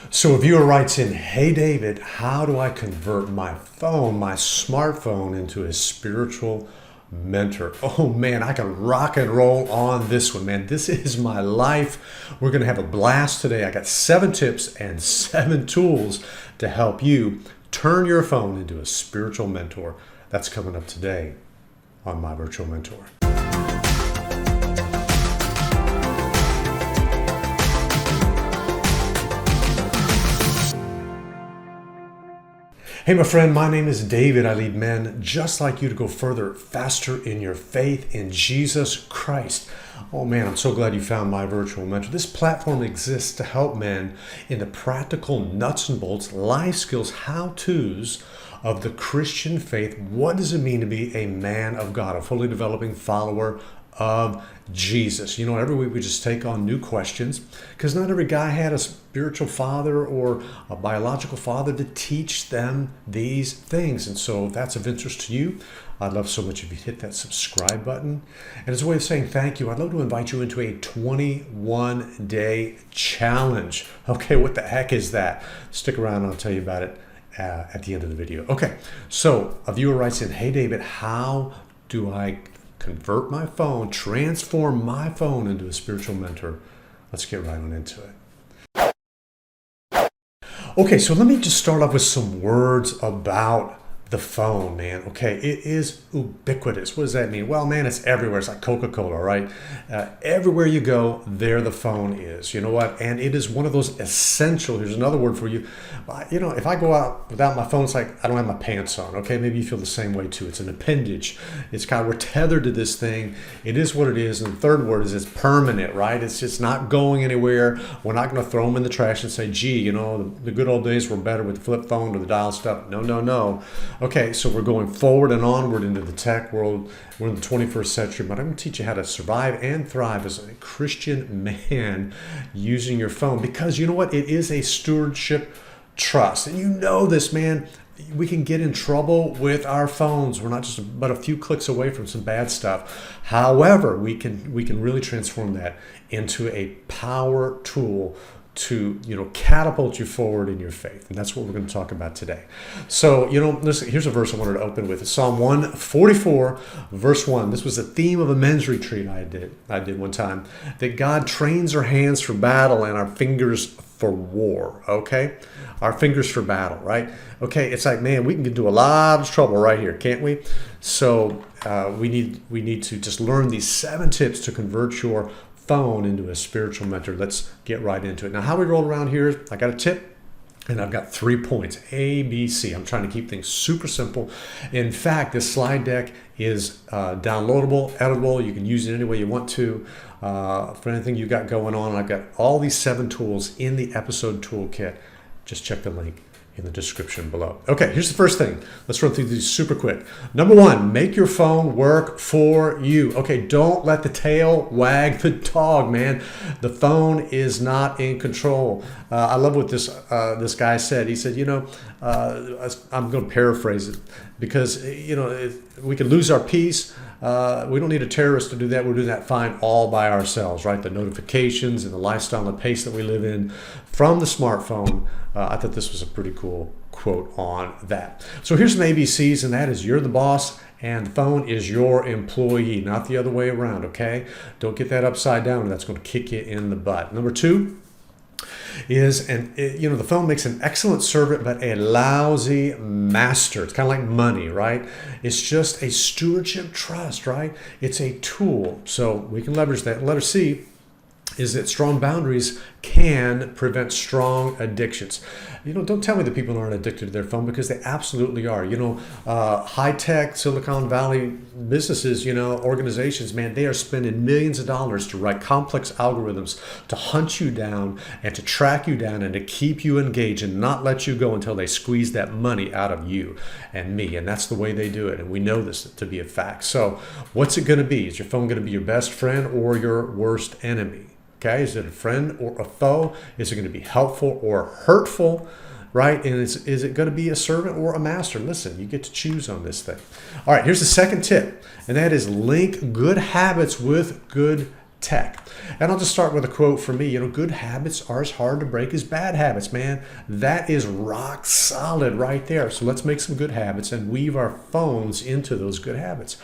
So a viewer writes in, "Hey David, how do I convert my phone, my smartphone, into a spiritual mentor?" Oh man, I can rock and roll on this one, man. This is my life. We're going to have a blast today. I got 7 tips and 7 tools to help you turn your phone into a spiritual mentor. That's coming up today on My Virtual Mentor. Hey my friend, my name is David. I lead men just like you to go further, faster in your faith in Jesus Christ. Oh man, I'm so glad you found My Virtual Mentor. This platform exists to help men in the practical nuts and bolts, life skills, how-tos of the Christian faith. What does it mean to be a man of God, a fully developing follower of Jesus? You know, every week we just take on new questions because not every guy had a spiritual father or a biological father to teach them these things. And so if that's of interest to you, I'd love so much if you hit that subscribe button. And as a way of saying thank you, I'd love to invite you into a 21-day challenge. Okay, what the heck is that? Stick around, I'll tell you about it at the end of the video. Okay, so a viewer writes in, "Hey David, how do I convert my phone, transform my phone into a spiritual mentor?" Let's get right on into it. Okay, so let me just start off with some words about the phone, man. Okay, it is ubiquitous. What does that mean? Well, man, it's everywhere. It's like Coca-Cola, right? Everywhere you go, there the phone is. You know what? And it is one of those essential. Here's another word for you. You know, if I go out without my phone, it's like I don't have my pants on. Okay, maybe you feel the same way too. It's an appendage. It's kind of, we're tethered to this thing. It is what it is. And the third word is it's permanent, right? It's just not going anywhere. We're not going to throw them in the trash and say, gee, you know, the good old days were better with the flip phone or the dial stuff. No, no, no. Okay, so we're going forward and onward into the tech world. We're in the 21st century, but I'm going to teach you how to survive and thrive as a Christian man using your phone, because you know what? It is a stewardship trust. And you know this, man. We can get in trouble with our phones. We're not just but a few clicks away from some bad stuff. However, we can really transform that into a power tool to, you know, catapult you forward in your faith. And that's what we're going to talk about today. So, you know, listen, here's a verse I wanted to open with. It's Psalm 144, verse 1. This was the theme of a men's retreat I did one time. That God trains our hands for battle and our fingers for war, okay? Our fingers for battle, right? Okay, it's like, man, we can get into a lot of trouble right here, can't we? So we need to just learn these 7 tips to convert your phone into a spiritual mentor. Let's get right into it. Now, how we roll around here is I got a tip and I've got 3 points, A, B, C. I'm trying to keep things super simple. In fact, this slide deck is downloadable, editable. You can use it any way you want to for anything you got going on. I've got all these 7 tools in the episode toolkit. Just check the link in the description below. Okay, here's the first thing. Let's run through these super quick. Number 1, make your phone work for you. Okay, don't let the tail wag the dog, man. The phone is not in control. I love what this guy said. He said, you know, I'm going to paraphrase it because, you know, we can lose our peace. We don't need a terrorist to do that. We're doing that fine all by ourselves, right? The notifications and the lifestyle and pace that we live in from the smartphone. I thought this was a pretty cool quote on that. So here's some ABCs, and that is you're the boss and the phone is your employee, not the other way around, okay? Don't get that upside down. That's going to kick you in the butt. Number 2 is, you know, the phone makes an excellent servant, but a lousy master. It's kind of like money, right? It's just a stewardship trust, right? It's a tool. So we can leverage that. Letter C is that strong boundaries can prevent strong addictions. You know, don't tell me that people aren't addicted to their phone, because they absolutely are. You know, high-tech Silicon Valley businesses, you know, organizations, man, they are spending millions of dollars to write complex algorithms to hunt you down and to track you down and to keep you engaged and not let you go until they squeeze that money out of you and me. And that's the way they do it. And we know this to be a fact. So what's it going to be? Is your phone going to be your best friend or your worst enemy? Okay, is it a friend or a foe? Is it going to be helpful or hurtful? Right? And is it going to be a servant or a master? Listen, you get to choose on this thing. All right, here's the second tip, and that is link good habits with good tech. And I'll just start with a quote from me. Good habits are as hard to break as bad habits, man. That is rock solid right there. So let's make some good habits and weave our phones into those good habits.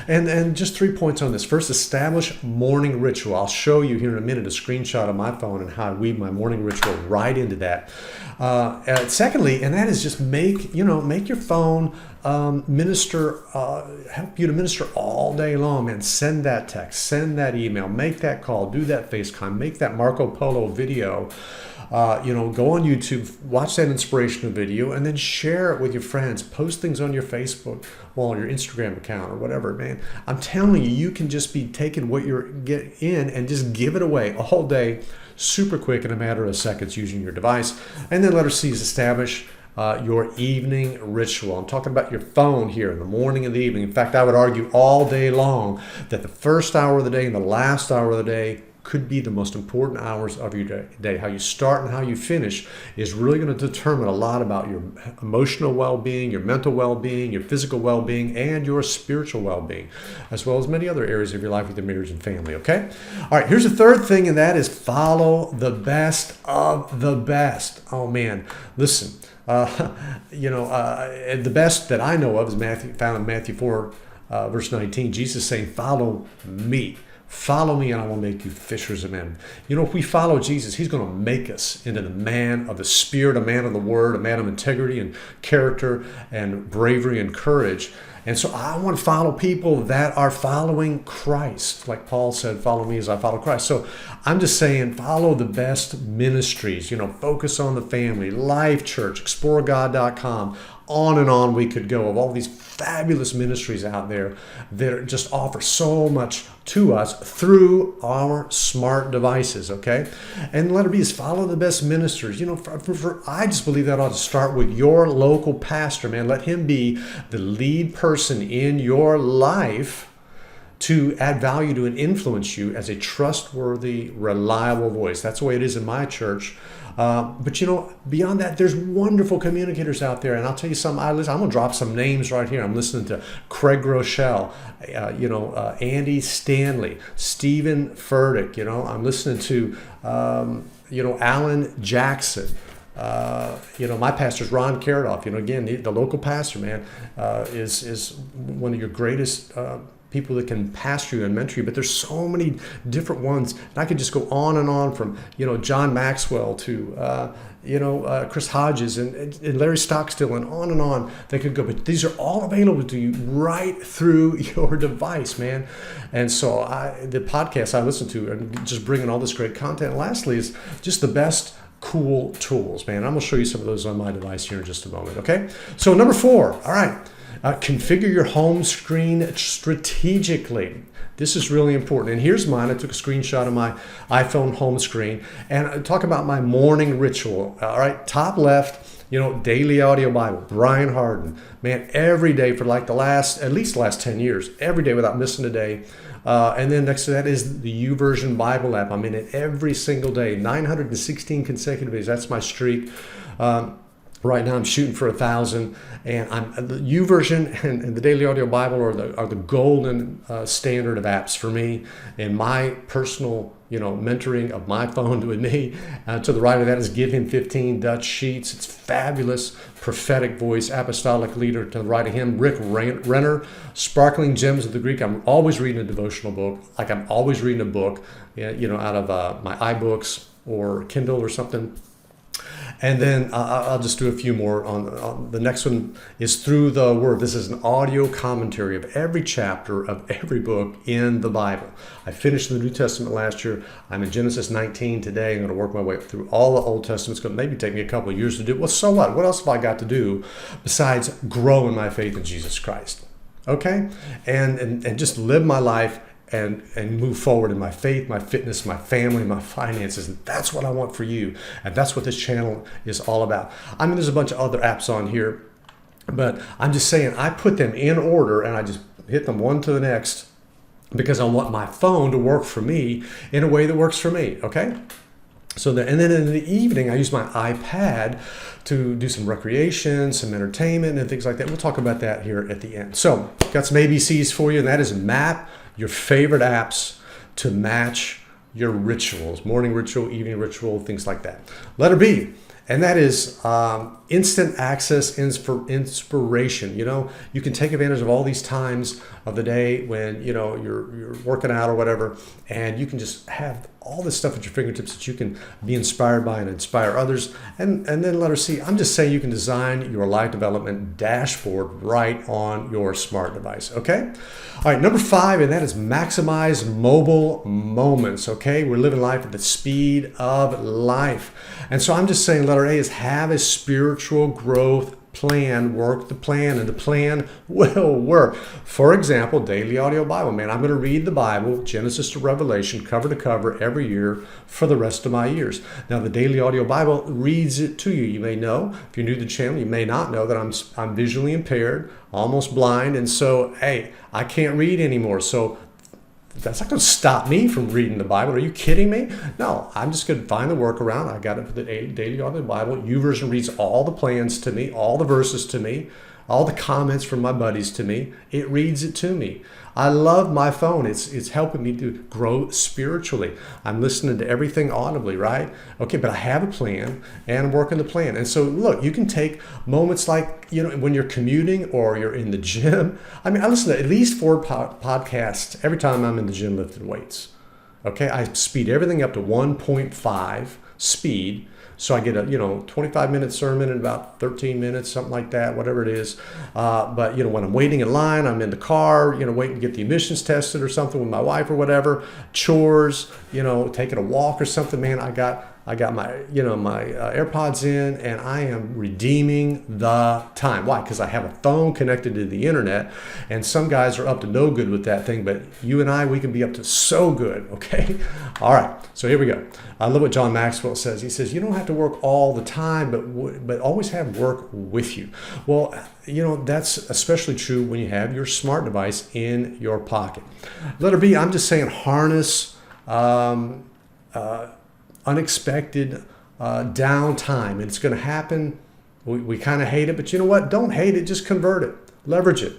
And just 3 points on this. First, establish morning ritual. I'll show you here in a minute a screenshot of my phone and how I weave my morning ritual right into that. Secondly, and that is just make your phone minister, help you to minister all day long, man. Send that text, send that email, make that call, do that FaceTime, make that Marco Polo video. Go on YouTube, watch that inspirational video, and then share it with your friends. Post things on your Facebook wall, your Instagram account, or whatever, man. I'm telling you, you can just be taking what you're getting in and just give it away all day, super quick in a matter of seconds using your device. And then letter C is establish your evening ritual. I'm talking about your phone here in the morning and the evening. In fact, I would argue all day long that the first hour of the day and the last hour of the day could be the most important hours of your day. How you start and how you finish is really going to determine a lot about your emotional well-being, your mental well-being, your physical well-being, and your spiritual well-being, as well as many other areas of your life with your marriage and family, okay? All right, here's the third thing, and that is follow the best of the best. Oh, man, listen. The best that I know of is found in Matthew 4, verse 19. Jesus saying, follow me. Follow me and I will make you fishers of men. If we follow Jesus, he's going to make us into the man of the Spirit, a man of the Word, a man of integrity and character and bravery and courage. And so I want to follow people that are following Christ. Like Paul said, follow me as I follow Christ. So I'm just saying, follow the best ministries, Focus on the Family, Life Church, ExploreGod.com. On and on we could go of all these fabulous ministries out there that just offer so much to us through our smart devices, okay? And letter B is follow the best ministers. I just believe that ought to start with your local pastor, man. Let him be the lead person in your life to add value to and influence you as a trustworthy, reliable voice. That's the way it is in my church. But beyond that, there's wonderful communicators out there. And I'll tell you something, I'm going to drop some names right here. I'm listening to Craig Rochelle, Andy Stanley, Stephen Furtick, I'm listening to, Alan Jackson. My pastor's Ron Caradoff. Again, the local pastor, man, is one of your greatest people that can pastor you and mentor you, but there's so many different ones. And I could just go on and on from, John Maxwell to, Chris Hodges and Larry Stockstill and on they could go. But these are all available to you right through your device, man. And so the podcasts I listen to are just bringing all this great content. And lastly is just the best cool tools, man. I'm going to show you some of those on my device here in just a moment, okay? So number 4, all right. Configure your home screen strategically. This is really important. And here's mine. I took a screenshot of my iPhone home screen and I talk about my morning ritual. All right, top left, daily audio Bible, Brian Harden. Man, every day for like at least the last 10 years, every day without missing a day. And then next to that is the YouVersion Bible app. I'm in it every single day, 916 consecutive days. That's my streak. Right now I'm shooting for 1,000, and the YouVersion and the Daily Audio Bible are the golden standard of apps for me and my personal mentoring of my phone with me. To the right of that is Give Him 15 Dutch Sheets. It's fabulous, prophetic voice, apostolic leader. To the right of him, Rick Renner, Sparkling Gems of the Greek. I'm always reading a devotional book, like I'm always reading a book, out of my iBooks or Kindle or something. And then I'll just do a few more on the next one is Through the Word. This is an audio commentary of every chapter of every book in the Bible. I finished the New Testament last year. I'm in Genesis 19 today. I'm going to work my way through all the Old Testament. It's going to maybe take me a couple of years to do. Well, so what? What else have I got to do besides grow in my faith in Jesus Christ? Okay? And just live my life and move forward in my faith, my fitness, my family, my finances. And that's what I want for you. And that's what this channel is all about. I mean, there's a bunch of other apps on here, but I'm just saying I put them in order and I just hit them one to the next because I want my phone to work for me in a way that works for me, okay? And then in the evening, I use my iPad to do some recreation, some entertainment, and things like that. We'll talk about that here at the end. So, got some ABCs for you, and that is map your favorite apps to match your rituals, morning ritual, evening ritual, things like that. Letter B, and that is instant access inspiration. You can take advantage of all these times of the day when, you're working out or whatever, and you can just have all this stuff at your fingertips that you can be inspired by and inspire others. And then letter C, I'm just saying you can design your life development dashboard right on your smart device, okay? All right, number 5, and that is maximize mobile moments, okay? We're living life at the speed of life. And so I'm just saying letter A is have a spiritual growth plan, work the plan, and the plan will work. For example, daily audio Bible. Man, I'm going to read the Bible, Genesis to Revelation, cover to cover every year for the rest of my years. Now, the daily audio Bible reads it to you. You may know, if you're new to the channel, you may not know that I'm visually impaired, almost blind, and so, hey, I can't read anymore. So that's not going to stop me from reading the Bible. Are you kidding me? No, I'm just going to find the workaround. I got it for the daily audio Bible. YouVersion reads all the plans to me, all the verses to me, all the comments from my buddies to me. It reads it to me. I love my phone. It's helping me to grow spiritually. I'm listening to everything audibly, right? Okay, but I have a plan and I'm working the plan. And so look, you can take moments like, when you're commuting or you're in the gym. I mean, I listen to at least 4 podcasts every time I'm in the gym lifting weights. Okay, I speed everything up to 1.5 speed. So I get a 25-minute sermon in about 13 minutes, something like that, whatever it is. But when I'm waiting in line, I'm in the car, waiting to get the emissions tested or something with my wife or whatever, chores, taking a walk or something. Man, I got my my AirPods in, and I am redeeming the time. Why? Because I have a phone connected to the internet, and some guys are up to no good with that thing, but you and I, we can be up to so good. Okay. All right. So here we go. I love what John Maxwell says. He says, you don't have to work all the time, but always have work with you. Well, that's especially true when you have your smart device in your pocket. Letter B, I'm just saying harness unexpected downtime. It's going to happen. We kind of hate it, but you know what? Don't hate it. Just convert it. Leverage it.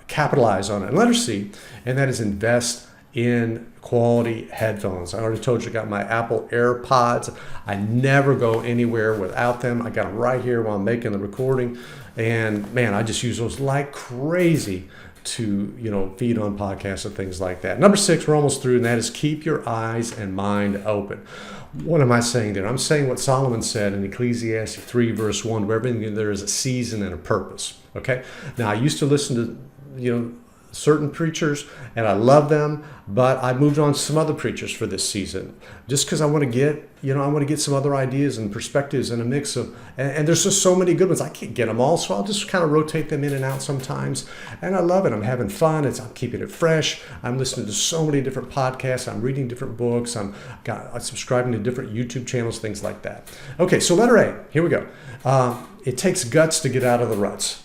Capitalize on it. And letter C, and that is invest in quality headphones. I already told you I got my Apple AirPods. I never go anywhere without them. I got them right here while I'm making the recording. And man, I just use those like crazy to feed on podcasts and things like that. Number 6, we're almost through, and that is keep your eyes and mind open. What am I saying there? I'm saying what Solomon said in Ecclesiastes 3 verse 1, where everything there is a season and a purpose. Okay. Now I used to listen to certain preachers, and I love them, but I moved on to some other preachers for this season, just because I want to get some other ideas and perspectives and a mix of, and there's just so many good ones. I can't get them all, so I'll just kind of rotate them in and out sometimes, and I love it. I'm having fun. I'm keeping it fresh. I'm listening to so many different podcasts. I'm reading different books. I'm subscribing to different YouTube channels, things like that. Okay, so letter A, here we go. It takes guts to get out of the ruts.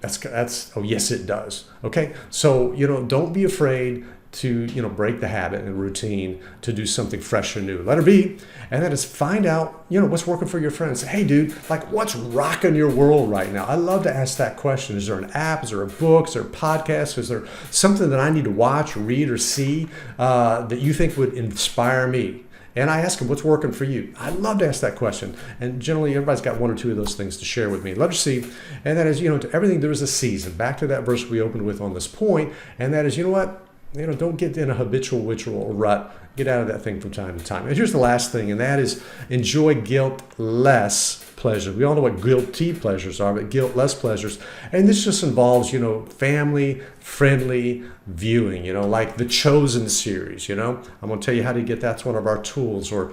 That's oh yes it does. Okay, so don't be afraid to break the habit and routine to do something fresh and new. Letter B, and that is find out what's working for your friends. Hey dude, like what's rocking your world right now? I love to ask that question. Is there an app? Is there a book? Is there a podcast? Is there something that I need to watch, read, or see that you think would inspire me? And I ask them, what's working for you? I love to ask that question. And generally, everybody's got 1 or 2 of those things to share with me. Letter C, and that is, to everything there is a season. Back to that verse we opened with on this point, and that is, don't get in a habitual ritual rut. Get out of that thing from time to time. And here's the last thing, and that is enjoy guilt-less pleasure. We all know what guilty pleasures are, but guilt-less pleasures. And this just involves, family-friendly viewing, like the Chosen series, I'm going to tell you how to get that's one of our tools. Or,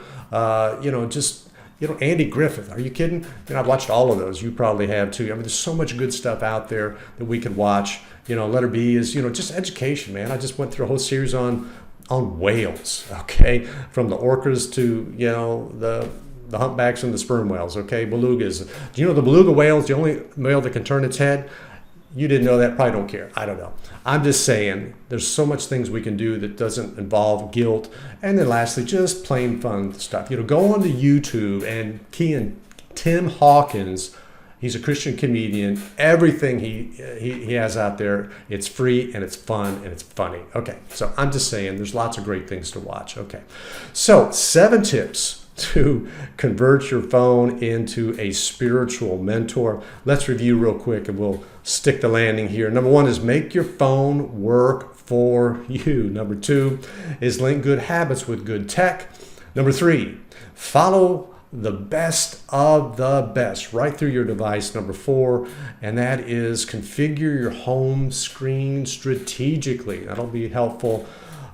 Andy Griffith. Are you kidding? I've watched all of those. You probably have too. I mean, there's so much good stuff out there that we could watch. Letter B is, just education, man. I just went through a whole series on whales, okay? From the orcas to, the humpbacks and the sperm whales, okay? Belugas. Do you know the beluga whale is the only whale that can turn its head? You didn't know that, probably don't care. I don't know. I'm just saying there's so much things we can do that doesn't involve guilt. And then lastly, just plain fun stuff. Go onto YouTube and key in Tim Hawkins He's a Christian comedian. Everything he has out there, it's free and it's fun and it's funny. Okay, so I'm just saying there's lots of great things to watch. Okay, so 7 tips to convert your phone into a spiritual mentor. Let's review real quick and we'll stick the landing here. Number 1 is make your phone work for you. Number 2 is link good habits with good tech. Number 3, follow the best of the best right through your device. Number 4, and that is configure your home screen strategically. That'll be helpful.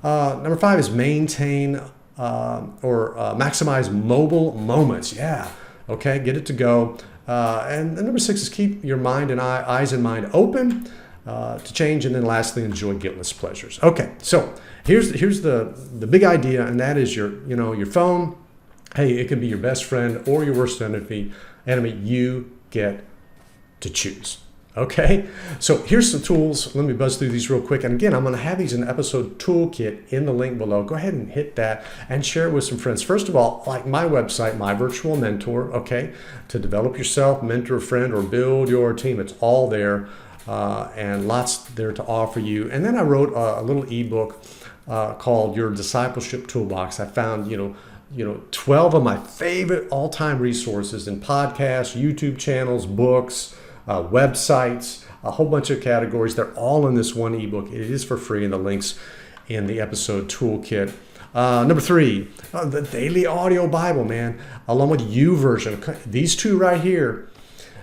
Number 5 is maintain or maximize mobile moments. Yeah, okay, get it to go. And number 6 is keep your mind and eyes and mind open to change. And then lastly, enjoy guiltless pleasures. Okay, so here's the big idea, and that is your phone. Hey, it can be your best friend or your worst enemy. You get to choose. Okay, so here's some tools. Let me buzz through these real quick. And again, I'm going to have these in episode toolkit in the link below. Go ahead and hit that and share it with some friends. First of all, like my website, My Virtual Mentor, okay, to develop yourself, mentor a friend, or build your team. It's all there and lots there to offer you. And then I wrote a little ebook called Your Discipleship Toolbox. I found, 12 of my favorite all-time resources in podcasts, YouTube channels, books, websites, a whole bunch of categories. They're all in this one ebook. It is for free, and the links in the episode toolkit. Number 3, the Daily Audio Bible, man, along with YouVersion. These two right here,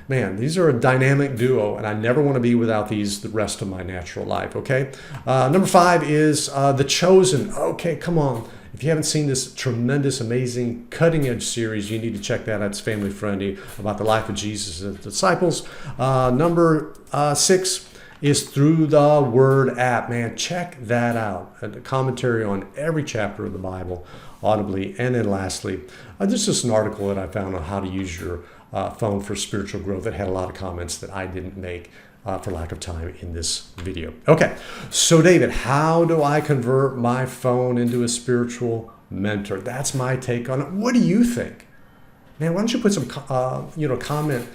man, these are a dynamic duo, and I never want to be without these the rest of my natural life, okay? Number 5 is The Chosen. Okay, come on. If you haven't seen this tremendous, amazing, cutting-edge series, you need to check that out. It's family-friendly about the life of Jesus and the disciples. Number 6 is Through the Word app. Man, check that out. A commentary on every chapter of the Bible audibly. And then lastly, there's just an article that I found on how to use your phone for spiritual growth that had a lot of comments that I didn't make for lack of time in this video. Okay, so David, how do I convert my phone into a spiritual mentor? That's my take on it. What do you think? Man, why don't you put some comment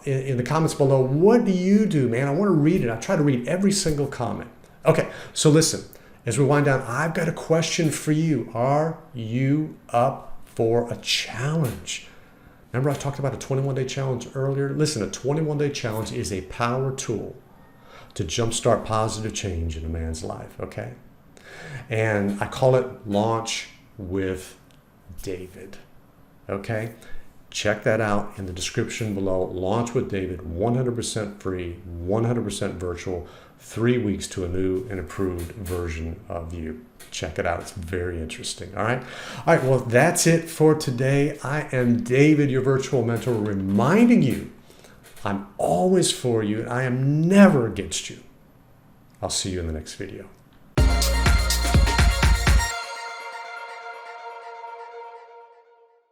in the comments below. What do you do, man? I want to read it. I try to read every single comment. Okay, so listen, as we wind down, I've got a question for you. Are you up for a challenge? Remember I talked about a 21-day challenge earlier? Listen, a 21-day challenge is a power tool to jumpstart positive change in a man's life, okay? And I call it Launch with David, okay? Check that out in the description below. Launch with David, 100% free, 100% virtual, 3 weeks to a new and improved version of you. Check it out. It's very interesting. All right. All right. Well, that's it for today. I am David, your virtual mentor, reminding you I'm always for you and I am never against you. I'll see you in the next video.